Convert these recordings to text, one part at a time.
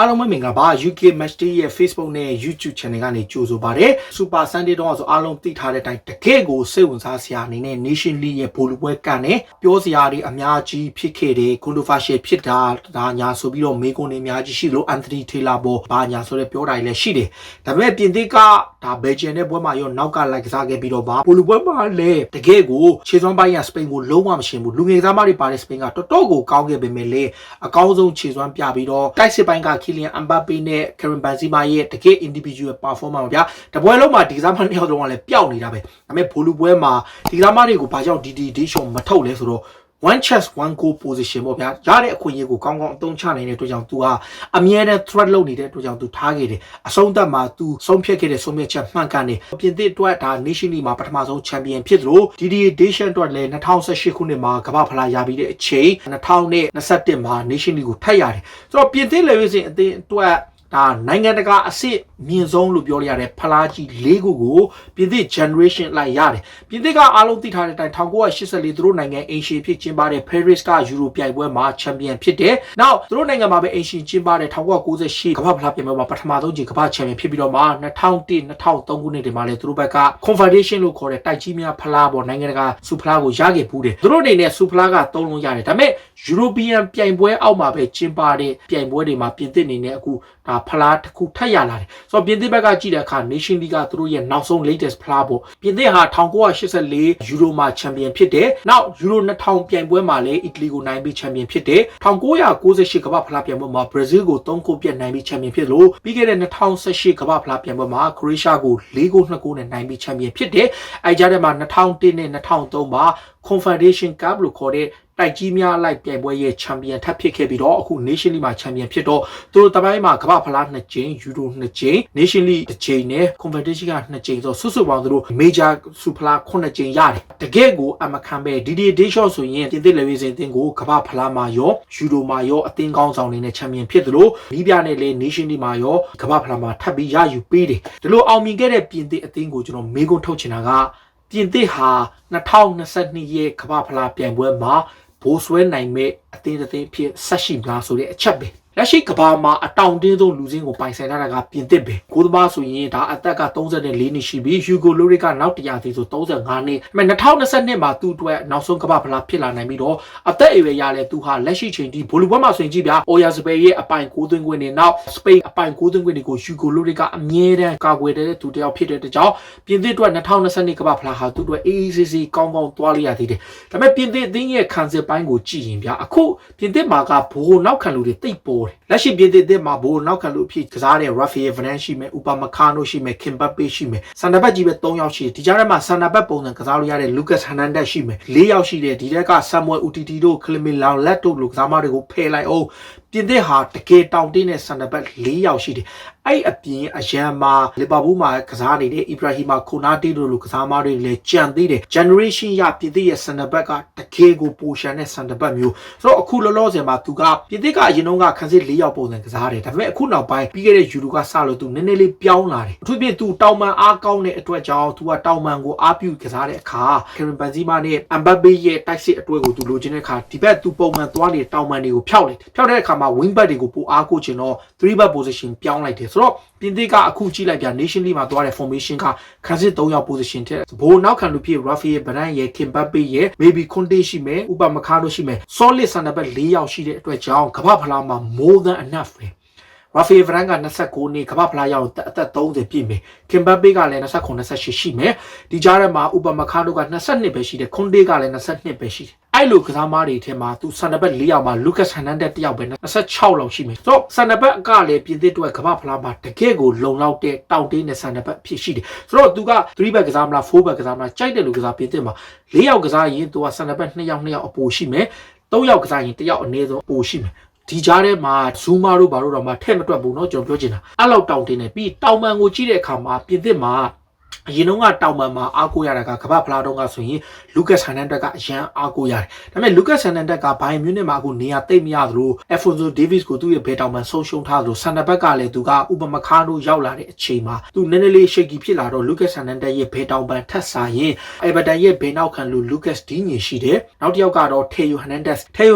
အားလုံးပဲမင်္ဂလာပါ UK Match Day ရဲ့ Facebook နဲ့ YouTube Channel ကနေကြိုဆိုပါတယ် Super Sunday တော့ဆိုအားလုံးသိထားတဲ့အတိုင်းတကယ့်ကိုစိတ်ဝင်စားစရာအနေနဲ့ Nation League ရဲ့ဘောလုံးပွဲကနေပြောစရာတွေအများကြီးဖြစ်ခဲ့တယ် controversial ဖြစ်တာဒါညာဆိုပြီးတော့မေးခွန်းတွေအများကြီးရှိလို့ Anthony Taylor ပေါ်ဘာညာဆိုတဲ့ပြောတာတွေလည်းရှိတယ်ဒါပေမဲ့ပြင်သစ်ကဒါ Belgium နဲ့ပွဲမှာရောနောက်ကလိုက်ကစားခဲ့ပြီးတော့ဘောလုံးပွဲမှာလည်းတကယ့်ကိုခြေစွမ်းပိုင်းရ Spain ကိုလုံးဝမရှင်းဘူးလူငယ်သားမတွေပါတဲ့ Spain ကတော်တော်ကိုကောင်းခဲ့ပေမဲ့လေအကောင်းဆုံးခြေစွမ်းပြပြီးတော့တိုက်စစ်ပိုင်းက Kylian Mbappe နဲ့ Karim Benzema ရဲ့တကယ် individual performance ပါဗျာတပွဲလုံးမှာဒီကစားမနှစ်ယောက်လုံးကလည်းပျောက်နေတာပဲဒါပေမဲ့ဘောလုံးပွဲမှာဒီကစားမတွေကိုဘာကြောင့်ဒီရှုံမထုတ်လဲဆိုတော့one chance one goal position ပေါ့ဗျာရတဲ့အခွင့်အရေးကိုကောင်းကောင်းအသုံးချနိုင်တဲ့အတွက်ကြောင့် तू ဟာအမြဲတမ်း threat လုပ်နေတဲ့အတွက်ကြောင့် तू ထားခဲ့တယ်အဆုံးသတ်မှာ तू ဆုံးဖြတ်ခဲ့တဲ့ဆုံးဖြတ်ချက်မှန်ကန်တယ်ပြင်သစ်အတွက်ဒါ Nation League မှာပထမဆုံး champion ဖြစ်သလို Didier Deschamps အတွက်လည်း2018ခုနှစ်မှာကမ္ဘာ့ဖလားရပြီးတဲ့အချိန်2021မှာ Nation League ကိုထပ်ရတယ်ဆိုတော့ပြင်သစ်လည်းရစဉ်အသင်းအတွက်ဒါနိုင်ငံတကာအဆင့်မြင့်ဆုံးလို့ပြောရတဲ့ဖလားကြီး၄ခုကိုပြင်သစ် generation လိုက်ရတယ်ပြင်သစ်ကအားလုံးသိထားတဲ့အတိုင်း1984သူတို့နိုင်ငံအင်ရှင်ဖြစ်ကျင်းပတဲ့ Paris ကယူရိုပြိုင်ပွဲမှာ champion ဖြစ်တယ်။နောက်သူတို့နိုင်ငံမှာပဲအင်ရှင်ကျင်းပတဲ့1998ကမ္ဘာ့ဖလားပြိုင်ပွဲမှာပထမဆုံးချိန်ကမ္ဘာ့ champion ဖြစ်ပြီးတော့မှ2001 2003ခုနှစ်တွေမှာလည်းသူတို့ဘက်က Confederation လို့ခေါ်တဲ့တိုက်ကြီးများဖလားပေါ်နိုင်ငံတကာစူဖလားကိုရခဲ့ဘူးတယ်။သူတို့အနေနဲ့စူဖလားက၃လုံးရတယ်။ဒါပေမဲ့ European ပြိုင်ပွဲအောက်မှာပဲကျင်းပတဲ့ပြိုင်ပွဲတွေမှာပြင်သစ်အနေနဲ့အခုဒါဖလားတစ်ခုထပ်ရလာတယ်။ဆိုတော့ပြင်သစ်ဘက်ကကြည့်တဲ့အခါ Nation League ကသူတို့ရဲ့နောက်ဆုံး latest ဖလားပေါ့ပြင်သစ်ဟာ1984ယူရိုမှာ champion ဖြစ်တယ်။နောက်ယူရို2000ပြိုင်ပွဲမှာလည်းအီတလီကိုနိုင်ပြီး champion ဖြစ်တယ်။1998ကမ္ဘာ့ဖလားပြိုင်ပွဲမှာ Brazil ကို3ဂိုးပြတ်နိုင်ပြီး champion ဖြစ်လို့ပြီးခဲ့တဲ့2018ကမ္ဘာ့ဖလားပြိုင်ပွဲမှာ Croatia ကို4ဂိုး2ဂိုးနဲ့နိုင်ပြီး champion ဖြစ်တယ်။အဲကြားထဲမှာ2001နဲ့2003မှာ Confederation Cup လို့ခေါ်တဲ့တိုက်ကြီးများလိုက်ပြိုင်ပွဲရဲ့ champion ထပ်ဖြစ်ခဲ့ပြီးတော့အခု Nation League မှာ champion ဖြစ်တော့သူတို့တပိုင်းမှာကမ္ဘာ့ဖလား2ကြိမ်ယူရို2ကြိမ် Nation League 1ကြိမ်နဲ့ Confederation က2ကြိမ်ဆိုစုစုပေါင်းသူတို့ major စူဖလား9ကြိမ်ရတယ်တကယ့်ကိုအမခံပဲ Didier Deschamps ဆိုရင်ပြင်သစ်လေဝေးစဉ်အသင်းကိုကမ္ဘာ့ဖလားမှာရောယူရိုမှာရောအသင်းကောင်းဆောင်တွေနဲ့ champion ဖြစ်သလိုမိပြနဲ့လည်း Nation League မှာရောကမ္ဘာ့ဖလားမှာထပ်ပြီးရယူပေးတယ်ဒီလိုအောင်မြင်ခဲ့တဲ့ပြင်သစ်အသင်းကိုကျွန်တော်မေးခွန်းထုတ်ချင်တာကပြင်သစ်ဟာ2022ရဲ့ကမ္ဘာ့ဖလားပြိုင်ပွဲမှာဘိုးဆွဲနိုင်မဲ့အသင်းဖြစ်ဆက်ရှိမလားဆိုတဲ့အချက်ပဲလက်ရှိကမ္ဘာမှာအတောင်တင်းဆုံးလူစင်းကိုပိုင်ဆိုင်ထားတာကပြင်သစ်ပဲကိုသမားဆိုရင်ဒါအသက်က34နှစ်ရှိပြီဟျူဂိုလိုရစ်ကနောက်100သေးဆို35နှစ်အမေ2022မှာသူ့အတွက်နောက်ဆုံးကမ္ဘာဖလားဖြစ်လာနိုင်ပြီးတော့အသက်အရွယ်ရလဲသူဟာလက်ရှိချိန်ဒီဘိုလီပွဲမှာဆိုရင်ကြည့်ဗျာအိုယာစပယ်ရဲ့အပိုင်6သွင်းခွင့်နဲ့နောက်စပိန်အပိုင်6သွင်းခွင့်တွေကိုဟျူဂိုလိုရစ်ကအမြဲတမ်းကာကွယ်တဲ့သူတယောက်ဖြစ်တဲ့တကြောင်ပြင်သစ်အတွက်2022ကမ္ဘာဖလားဟာသူ့အတွက်အေးအေးဆေးဆေးကောင်းကောင်းသွားလိုက်ရသေးတယ်ဒါပေမဲ့ပြင်သစ်အသင်းရဲ့ခံစစ်ပိုင်းကိုကြည့်ရင်ဗျာအခုပြင်သစ်မှာကဘိုးနောက်ခံလူတွေတိတ်ပေါ်လက်ရှိပြင်သစ်အသင်းမှာဘိုးနောက်ခံလူအဖြစ်ကစားတဲ့ Rafael Varane ရှိမယ် Upamecano ရှိမယ် Mbappe ရှိမယ်ဆန်နာဘက်ကြီးပဲ3ယောက်ရှိတယ်ဒီကြားထဲမှာဆန်နာဘက်ပုံစံကစားလို့ရတဲ့ Lucas Hernandez ရှိမယ်4ယောက်ရှိတယ်ဒီတက်က Samuel Umtiti တို့ Clement Lenglet တို့လိုကစားမတွေကိုဖယ်လိုက်အောင်ပြင်သစ်ဟာတကယ်တောင်တင်းတဲ့ဆန်နာဘက်4ယောက်ရှိတယ်အဲ့အပြင်အရန်မှာလီဗာပူးမှာကစားနေတဲ့ Ibrahima Konate တို့လိုကစားမတွေလည်းကြံသေးတယ် generation ရပြင်သစ်ရဲ့ဆန်နာဘက်ကတကယ်ကိုပိုရှန်တဲ့ဆန်နာဘက်မျိုးဆိုတော့အခုလောလောဆယ်မှာသူကပြင်သစ်ကအရင်တုန်းကခန်းစစ်4ယောက်ပုံစံကစားတယ်ဒါပေမဲ့အခုနောက်ပိုင်းပြီးခဲ့တဲ့ယူရိုကစလို့သူနည်းနည်းလေးပြောင်းလာတယ်အထူးဖြင့်သူတောင်ပန်အားကောင်းတဲ့အတွက်ကြောင့်သူကတောင်ပန်ကိုအားပြုကစားတဲ့အခါ Karim Benzema နဲ့ Mbappe ရဲ့တိုက်စစ်အတွဲကိုသူလိုချင်တဲ့အခါဒီဘက်သူပုံမှန်သွားနေတဲ့တောင်ပန်တွေကိုဖျောက်တဲ့အခါမှာ wing back တွေကိုပိုအားကိုချင်တော့ 3 back position ပြောင်းလိုက်တယ်ဆိုတော့ပြင်သစ်ကအခုကြည့်လိုက်ပြ Nation League မှာသွားတဲ့ formation ကခန်းစစ်3ယောက် position တဲ့ဘိုးနောက်ခံလူဖြစ် Rafael Varane ရဲ့ Mbappe ရဲ့ maybe Conte ရှိမယ် Upamecano ရှိမယ် solid center back 4ယောက်ရှိတဲ့အတွက်ကြောင့်ကမ္ဘာဖလားမှာ more than enough ပဲRafael Varane က29နှစ်ကမ္ဘာဖလားရောက်အသက်30ပြည့်မယ် Mbappe ကလည်း29-28ရှိမယ်ဒီကြားထဲမှာ Upamecano က22ပဲရှိတယ် Conte ကလည်း22ပဲရှိတယ်အဲ့လိုကစားမားတွေထဲမှာသူဆန်နဘက်4ယောက်မှာ Lucas Hernandez တယောက်ပဲ26လောက်ရှိမယ်ဆိုတော့ဆန်နဘက်ကလည်းပြင်သစ်အတွက်ကမ္ဘာဖလားမှာတကယ်ကိုလုံလောက်တဲ့တောင်တင်းတဲ့ဆန်နဘက်ဖြစ်ရှိတယ်ဆိုတော့သူက3 back ကစားမလား4 back ကစားမလားကြိုက်တဲ့လူကစားပြင်သစ်မှာ4ယောက်ကစားရင်သူကဆန်နဘက်2ယောက်အပိုရှိမယ်3ယောက်ကစားရင်1ယောက်အနည်းဆုံးအပိုရှိမယ်ဒီကြားထဲမှာ Zuma တို့ဘာလို့တော့မှထည့်မတွက်ဘူးเนาะကျွန်တော်ပြောချင်တာအဲ့လောက်တောင်တင်းနေပြီးတောင်ပန်ကိုကြည့်တဲ့အခါမှာပြင်သစ်မှာ ရင်တော့ကတောင်ပံမှာအားကိုးရတာကကမ္ဘာဖလားတော့ကဆိုရင်လူကတ်ဟန်နန်ဒက်ကအရန်အားကိုးရတယ်ဒါပေမဲ့လူကတ်ဟန်နန်ဒက်ကဘိုင်မြူးနစ်မှာအခုနေရာသိမ့်မရသလိုအက်ဖွန်ဆိုဒေးဗစ်ကိုသူ့ရဲ့ဘဲတောင်ပံဆုံးရှုံးထားသလိုဆန်နာဘက်ကလည်းသူကဥပမခါနိုးရောက်လာတဲ့အချိန်မှာသူနည်းနည်းလေးရှိတ်ကြီးဖြစ်လာတော့လူကတ်ဟန်နန်ဒက်ရဲ့ဘဲတောင်ပံထက်စားရင်အေဗာတန်ရဲ့ဘဲနောက်ခံလူလူကတ်ဒီညင်ရှိတယ်နောက်တစ်ယောက်ကတော့ထေယိုဟန်နန်ဒက်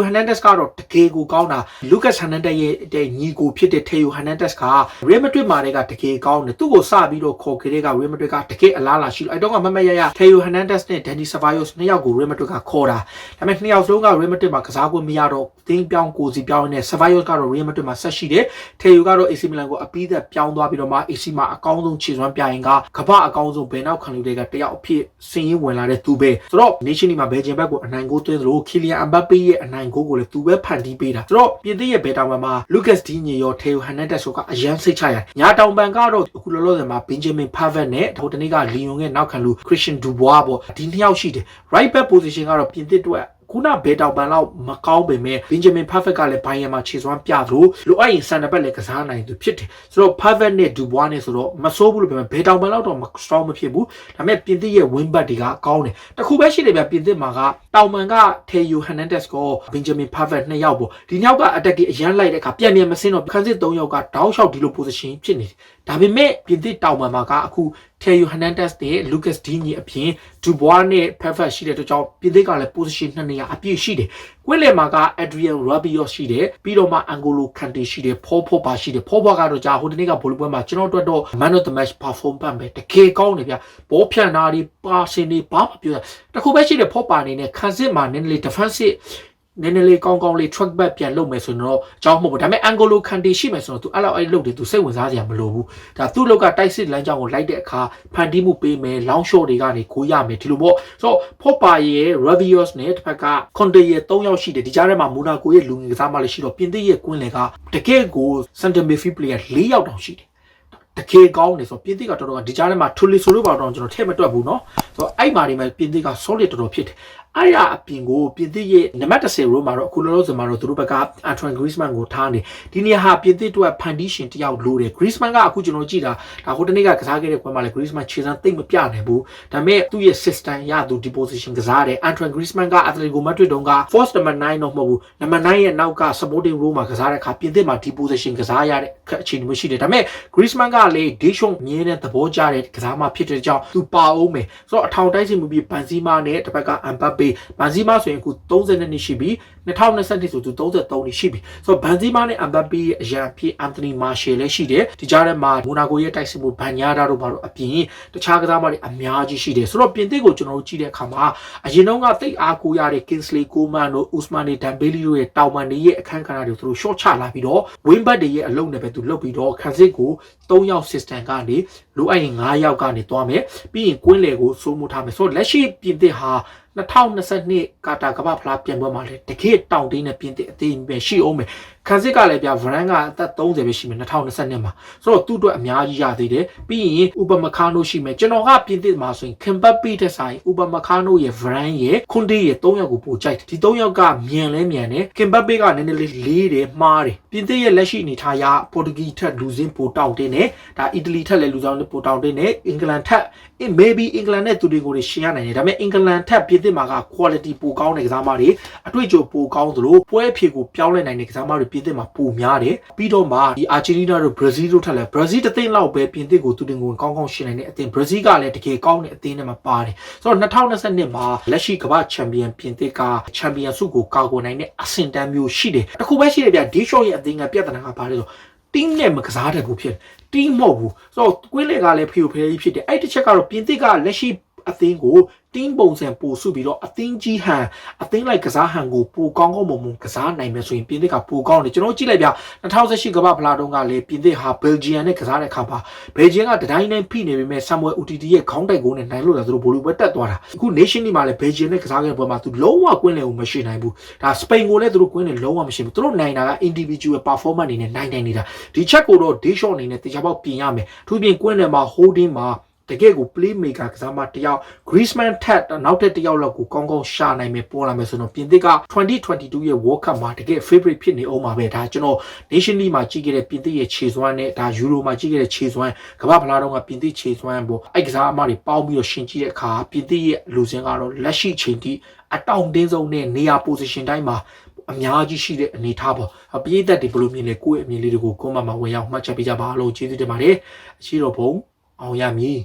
ကတော့တကယ်ကိုကောင်းတာလူကတ်ဟန်နန်ဒက်ရဲ့ညီကိုဖြစ်တဲ့ထေယိုဟန်နန်ဒက်ကရီမက်ဒရစ်မှာတွေကတကယ်ကောင်းတယ်သူ့ကိုစပြီးတော့ခေါ်ခဲ့တဲ့ကရီမက်ဒရစ်ကတကယ်အလားလာရှိလို့အဲ့တော့ကမမရထေယိုဟန်နန်ဒက်နဲ့ဒန်နီဆာဗိုင်ယိုစ်နှစ်ယောက်ကိုရီမက်ဒရစ်ကခေါ်တာဒါပေမဲ့နှစ်ယောက်စလုံးကရီမက်ဒရစ်မှာကစားခွင့်မရတော့တင်းပြောင်းကိုစီပြောင်းနေဆာဗိုင်ယိုစ်ကတော့ရီမက်ဒရစ်မှာဆက်ရှိတယ်ထေယိုကတော့ AC မီလန်ကိုအပြီးသက်ပြောင်းသွားပြီးတော့မှ AC မှာအကောင်းဆုံးခြေစွမ်းပြရင်ကကမ္ဘာအကောင်းဆုံးဘယ်နောက်ခံလူတွေကတယောက်အဖြစ်စင်ရင်ဝင်လာတဲ့သူပဲဆိုတော့ Nation League မှာဘယ်ဂျင်ဘက်ကိုအနိုင်ကိုသွင်းသလိုခီလီယန်အမ်ဘပ်ပေရဲ့အနိုင်ကိုလည်းသူပဲဖန်တီးပေးတာဆိုတော့ပြင်သစ်ရဲ့ဘယ်တောင်ပံမှာလူကတ်ဒီညီရောထေယိုဟန်နန်ဒက်ဆိုကအရန်စိတ်ချရတယ်ညာတောင်ပံကတော့အခုလောလောဆယ်မှာဘင်ဂျမင်ဖာဗက်နဲ့ဟိုတနေ့ကလီယွန်ရဲ့နောက်ခံလူခရစ်ရှင်ဒူဘွားပေါ့ဒီနှစ်ယောက်ရှိတယ် right back position ကတော့ပြင်သစ်အတွက်ခုနဘဲတောင်ပန်လောက်မကောင်းပေမဲ့ဘင်ဂျမင်ဖာဖက်ကလည်းဘိုင်ယန်မှာခြေစွမ်းပြသလိုလိုအပ်ရင်ဆန်နဘက်လည်းကစားနိုင်သူဖြစ်တယ်ဆိုတော့ဖာဖက်နဲ့ဒူဘွားနဲ့ဆိုတော့မဆိုးဘူးလို့ပြောမယ်ဘဲတောင်ပန်လောက်တော့မ strong မဖြစ်ဘူးဒါပေမဲ့ပြင်သစ်ရဲ့ win back တွေကကောင်းတယ်တခုပဲရှိတယ်ဗျပြင်သစ်မှာကတောင်ပန်ကထေယိုဟန်နန်ဒက်စ်ကိုဘင်ဂျမင်ဖာဖက်နှစ်ယောက်ပေါ့ဒီနှစ်ယောက်ကအတက်ကြီးအရန်လိုက်တဲ့အခါပြန်မစင်းတော့ခန်းစစ်၃ယောက်ကတောက်လျှောက်ဒီလို position ဖြစ်နေတယ်ဒါပေမဲ့ပြင်သစ်တောင်ပန်မှာကအခုထေယိုဟန်နန်ဒက်စ်နဲ့လူကတ်ဒီညီအပြင်ဒူဘွားနဲ့ဖာဖက်ရှိတဲ့အတွက်ကြောင့်ပြင်သစ်ကလည်း position နှစ်နေရာအပြည့်ရှိတယ်ကွင်းလယ်မှာက Adrian Rabiot ရှိတယ်ပြီးတော့မှ Angolo Kante ရှိတယ်ဖောဖောပါရှိတယ်ဖောဖောကတော့ကြာဟိုတနေ့ကဘောလုံးပွဲမှာကျွန်တော်တို့တော့ Man of the Match performance ပဲတကယ်ကောင်းတယ်ဗျဘောဖြန့်တာဒီပါစင်တွေဘာမှပြောတခုပဲရှိတယ်ဖောပါအနေနဲ့ခန်းစစ်မှာနည်းနည်းလေး defensive နည်းနည်းလေးကောင်းကောင်းလေး track back ပြန်လုပ်မယ်ဆိုတော့အကြောင်းမဟုတ်ဘူးဒါပေမဲ့ Angolo Kante ရှိမယ်ဆိုတော့ तू အဲ့လောက်အဲ့လုပ်တယ် तू စိတ်ဝင်စားစရာမလိုဘူးဒါသူ့လောက်ကတိုက်စစ်လမ်းကြောင်းကိုလိုက်တဲ့အခါဖန်တီးမှုပေးမယ် long shot တွေကနေကိုရမယ်ဒီလိုပေါ့ဆိုတော့ဖော့ပါရဲ့ Rabiot နဲ့တစ်ဖက်က Conte ရဲ့3ယောက်ရှိတယ်ဒီကြားထဲမှာ Monaco ရဲ့လူငယ်ကစားမလေးရှိတော့ပြင်သစ်ရဲ့ကွင်းလယ်ကတကယ်ကို center midfield player 4ယောက်တောင်ရှိတယ်တကယ်ကောင်းတယ်ဆိုတော့ပြင်သစ်ကတော်တော်ကဒီကြားထဲမှာထူလီဆိုလို့ပါတော့ကျွန်တော်ထည့်မတွက်ဘူးเนาะဆိုတော့အဲ့မှာဒီမှာပြင်သစ်က solid တော်တော်ဖြစ်တယ်အဲ့ရအပြင်ကိုပြင်သစ်ရဲ့နံပါတ်10ရိုးမှာတော့အခုလောလောဆယ်မှာတော့သူတို့ဘက်က Antoine Griezmann ကိုထားနေဒီနေရာဟာပြင်သစ်အတွက် foundation တယောက်လိုတယ် Griezmann ကအခုကျွန်တော်ကြည့်တာဒါဟိုတနေ့ကကစားခဲ့တဲ့ကွင်းမှာလည်း Griezmann ခြေစမ်းသိမ့်မပြနိုင်ဘူးဒါပေမဲ့သူ့ရဲ့ system ရသူ deposition ကစားတယ် Antoine Griezmann က Atletico Madrid တုန်းက force number 9တော့မဟုတ်ဘူး number 9ရဲ့နောက်က supporting role မှာကစားတဲ့အခါပြင်သစ်မှာ deposition ကစားရတဲ့အခြေအနေမျိုးရှိတယ်ဒါပေမဲ့ Griezmann ကလေ Deschamps မြင်းတဲ့သဘောကျတဲ့ကစားမှဖြစ်တဲ့ကြောင့်သူပါအောင်မယ်ဆိုတော့အထောင်တိုက်စစ်မှုပြီး Benzema နဲ့တစ်ဖက်က Mbappe Benzema ဆိုရင်အခု30နှစ်ရှိပြီ2020ဆိုသူ33နှစ်ရှိပြီဆိုတော့ Benzema နဲ့ Mbappe ရဲ့အရန်ဖြစ် Anthony Martial လည်းရှိတယ်ဒီကြားထဲမှာ Monaco ရဲ့တိုက်စစ်မှု Banyada တို့ဘာလို့အပြင်တခြားကစားမတွေအများကြီးရှိတယ်ဆိုတော့ပြင်သစ်ကိုကျွန်တော်တို့ကြည့်တဲ့အခါမှာအရင်တော့ကတိတ်အားကိုရတဲ့ Kingsley Coman တို့ Ousmane Dembele တို့ရဲ့တောင်ပန်တွေရဲ့အခန်းကဏ္ဍတွေသူတို့ short ချလာပြီးတော့ wing back တွေရဲ့အလုံးနဲ့ပဲသူလုတ်ပြီးတော့ခန်းစစ်ကို3ယောက် system ကနေလိုအပ်ရင်5ယောက်ကနေသွားမယ်ပြီးရင်ကွင်းလေကိုစိုးမိုးထားမယ်ဆိုတော့လက်ရှိပြင်သစ်ဟာ2022ကာတာကမ္ဘာဖလားပြန်ပွဲမှာလည်းတကယ်တောင်တင်းနဲ့ပြင်သစ်အသေးပဲရှိအောင်မယ်ခန်းစစ်ကလည်းဗျာဗရန်ကအသက်30ပဲရှိမယ်2022မှာဆိုတော့သူ့အတွက်အများကြီးရသေးတယ်ပြီးရင်ဥပမခါနိုရှိမယ်ကျွန်တော်ကပြင်သစ်မှာဆိုရင်ခင်ဘပ်ပိတဲ့ဆိုင်ဥပမခါနိုရဲ့ဗရန်ရဲ့ခွန်တေးရဲ့3ယောက်ကိုပို့ကြိုက်ဒီ3ယောက်ကမြန်လဲမြန်တယ်ခင်ဘပ်ပိကနည်းနည်းလေးတယ်မှားတယ်ပြင်သစ်ရဲ့လက်ရှိအနေထားရပေါ်တူဂီထက်လူစင်းပိုတောင်တင်းတယ်ဒါအီတလီထက်လည်းလူဆောင်ပိုတောင်တင်းတယ်အင်္ဂလန်ထက် maybe အင်္ဂလန်နဲ့သူတွေကိုရှင်းရနိုင်တယ်ဒါပေမဲ့အင်္ဂလန်ထက်ပြင်သစ်မှာက quality ပိုကောင်းတဲ့ကစားမတွေအတွေ့အကြုံပိုကောင်းသလိုပွဲဖြေကိုပြောင်းလဲနိုင်တဲ့ကစားမတွေပြင်သစ်မှာပိုများတယ်ပြီးတော့မှဒီအာဂျင်တီးနားတို့ဘရာဇီးတို့ထက်လည်းဘရာဇီးတစ်သိန်းလောက်ပဲပြင်သစ်ကိုသူတင်ကိုကောင်းကောင်းရှင်းနိုင်တဲ့အသင်းဘရာဇီးကလည်းတကယ်ကောင်းတဲ့အသင်းနဲ့မှာပါတယ်ဆိုတော့2022မှာလက်ရှိကမ္ဘာချန်ပီယံပြင်သစ်ကချန်ပီယံဆုကိုကာကွယ်နိုင်တဲ့အဆင့်တန်းမျိုးရှိတယ်တခုပဲရှိတယ်ဗျဒီရှော့ရဲ့အသင်းကပြဿနာကဘာလဲဆိုတင်းနဲ့မကစားတတ်ဘူးဖြစ်တင်းမဟုတ်ဘူးဆိုတော့ကွင်းလေကလည်းဖီယိုဖဲကြီးဖြစ်တယ်အဲ့တစ်ချက်ကတော့ပြင်သစ်ကလက်ရှိအသင်းကိုတင်းပုံစံပို့စုပြီးတော့အသင်းကြီးဟန်အသင်းလိုက်ကစားဟန်ကိုပိုကောင်းကောင်းမုံကစားနိုင်မယ်ဆိုရင်ပြင်သစ်ကပိုကောင်းတယ်ကျွန်တော်ကြည့်လိုက်ပြ2018ကမ္ဘာဖလားတုန်းကလည်းပြင်သစ်ဟာဘယ်လ်ဂျီယံနဲ့ကစားတဲ့အခါမှာဘယ်လ်ဂျီယံကတတိုင်းတိုင်းဖိနေပေမဲ့ဆမ်မွယ်ဦးတီတီရဲ့ခေါင်းတိုက်ကိုနဲ့နိုင်လို့လာသူတို့ဘိုလီပွဲတက်သွားတာအခု Nation League မှာလည်းဘယ်လ်ဂျီယံနဲ့ကစားခဲ့တဲ့ပွဲမှာသူလုံးဝကွင်းလယ်ကိုမရှိနိုင်ဘူးဒါစပိန်ကိုလည်းသူတို့ကွင်းလယ်လုံးဝမရှိဘူးသူတို့နိုင်တာက individual performance အနေနဲ့နိုင်နေတာဒီချက်ကိုတော့ Deschamps အနေနဲ့တေချာပေါက်ပြင်ရမယ်သူပြင်ကွင်းလယ်မှာ holding မှာ တကယ်ကို play maker ကစားမတယောက် Griezmann ထက်နောက်ထပ်တယောက်လောက်ကိုကောင်းကောင်းရှာနိုင်မယ်ပေါ်လာမယ်ဆိုတော့ပြင်သစ်က2022ရဲ့ World Cup မှာတကယ် favorite ဖြစ်နေအောင်ပါပဲဒါကျွန်တော် Nation League မှာကြည့်ခဲ့တဲ့ပြင်သစ်ရဲ့ခြေစွမ်းနဲ့ဒါ Euro မှာကြည့်ခဲ့တဲ့ခြေစွမ်းကမ္ဘာဖလားတော့ကပြင်သစ်ခြေစွမ်းပေါ့အဲ့ကစားအမတွေပေါင်းပြီးတော့ရှင်ကြည့်တဲ့အခါပြင်သစ်ရဲ့လူစင်းကတော့လက်ရှိချိန်ထိအတောင်တင်းဆုံးနဲ့နေရာ position တိုင်းမှာအများကြီးရှိတဲ့အနေထားပေါ့ပြည်သက်တွေဘယ်လိုမြင်လဲကိုယ့်ရဲ့အမြင်လေးတွေကိုကွန်မန့်မှာဝင်ရောက်မှတ်ချက်ပေးကြပါလို့ကျေးဇူးတင်ပါတယ်အရှိတော်ဘုံအောင်ရမည်